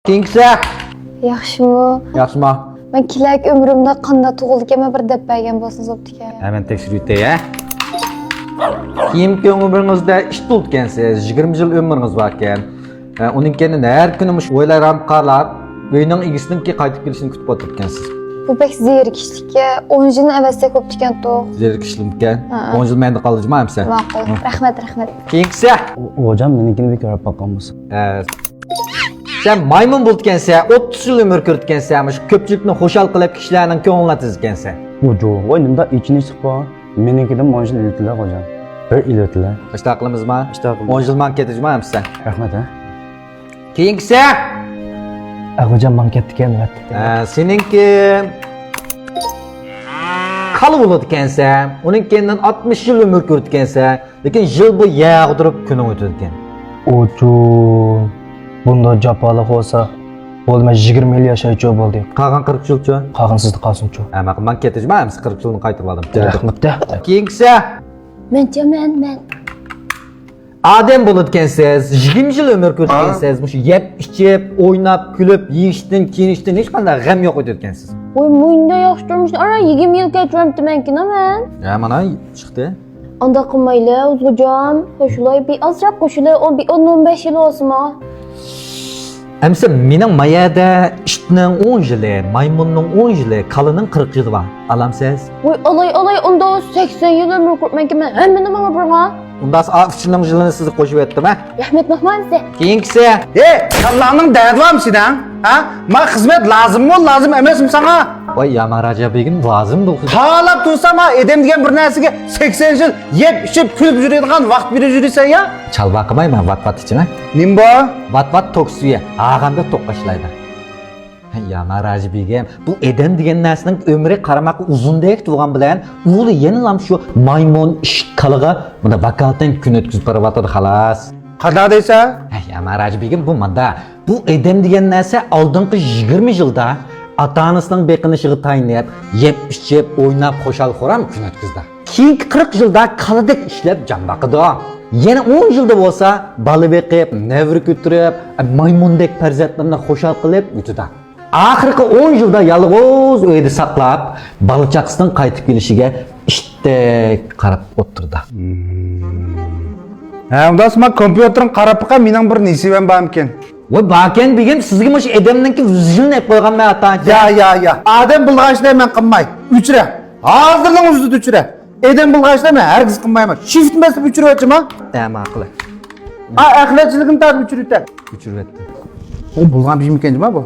Kingsa. Yaxshimi? Yaxshimi? Men kelak umrimda qanday tug'ilganman bir deb bergan bo'lsangiz bo'pti-ku. Hemen tekshirib o'tay-a. Keyingi umringizda ish tutgansiz, 20 yil umringiz bor ekan. Uning har kuni mush o'ylarim qarab, uyning egisininki qaytib kelishini kutib o'tirgansiz. Bu pek zerikishlikka 10 yilni avvalsa ko'ptikan-ku. Zerikishlimkan. 10 yil menda qoldingmi sen? Ma'qul. Rahmat. Kingsa. Hocam menikini bir ko'rib boqqanmiz. Sen maymun bo'lgansan, 30 yil umr ko'rgansan, mush ko'pchilikni xo'shal qilib kishilarning ko'nglini tizgansan. Ojo, o'ynimda ichini chiqib, menikidan monjil iltilar hocam. Bir iltilar. İşte aklımızma. İşte aklım. 10 yıl man ketijmi sen? Rahmat ha. Keyingisi. Hocam man ketgan vat. Seninki kalı bo'ladikansan, uninkidan 60 yil umr ko'rgansan, lekin yil bu yag'dirib kuning o'tadigan. Ojo, bunda japalı olsa bo'lmay 20 yil yashaychi bo'ldi. Qolgan 40 yilchi? Qolgan sizda qolsinchi. Man ketijmi 40 yilni qaytarib oldim. Rahmat da. Keyingisi. Men. Adem bo'ladikansiz, 20 yil umr ko'rgansiz, mush yeb, ichib, o'ynab, kulib, yeyishdan, kiyinishdan hech qanday g'am yo'q o'tayotgansiz. Voy, munda yaxshi turmushni ara 20 yil kechiribdi menkina men. Mana chiqdi. Anda qilmayli, o'zg'ajam. Shulay bir azroq qo'shilib, 10-15 yil olsinmi? Amsa mening mayada itning 10 yili, maymunning 10 yili, qalining 40 yili bor. Alamsiz? Voy, olay, unda 80 yil umr ko'rmanki men hammani menga burma. Undas afchining yilini sizni qo'shib aytdim-a? Rahmat Mahmudsi. Keyingisi. Allah'ın derdi var mı sen? Ha? Ma hizmet lazım mı? Lazım emes mi sana? Voy, Yamaraja begim lazım bu. Halap tursam ha, edem degan bir narsaga 80 yil yeb, ichib, kulib yuradigan vaqt berib yursan ya? Chalba qilmayman vat ichina. Nim bu? Vat to'qsuya, ag'anda to'qqashlaydi. Yamaraja begim, bu edem degan narsaning umri qaramoq uzundek turgan bilan, o'g'li yana ham shu maymun ish qiliga bunda vakaldan kun o'tkazib boryapti xolos. Qanday deysa? Yamaraja begim bu manda, bu edem degan narsa oldingi 20 yilda ata-onasining beqinishiga tayinlab, yeb, ichib, o'ynab, xo'shal xo'ram kun o'tkazdi. Keyingi 40 yilda qalidek ishlab jon boqidi. Yana 10 yilda bo'lsa, bola beqib, nevri ko'tirib, maymundek farzandlarni xo'shal qilib o'tdi. Oxirgi 10 yilda yolg'iz uyda saqlab, balachaqasining qaytib kelishiga ishdek qarab o'tirdi. Ha, unda sen kompyuterin qarab baqa mening bir nisibam bor ekan. Voy, bakan begim sizga mush edamninki yuzini qo'yganman ata-aka. Ya. Adem bulg'ashda men qilmay. Uchra. Hozirning o'zida uchra. Edem bulg'ashda men hargiz qilmayman. Shift bosib uchirayapman. Ma'qul. Axlatchiligim tartib uchiribdi. Uchirib aytdi. O bulg'an bishim ekan nima bu?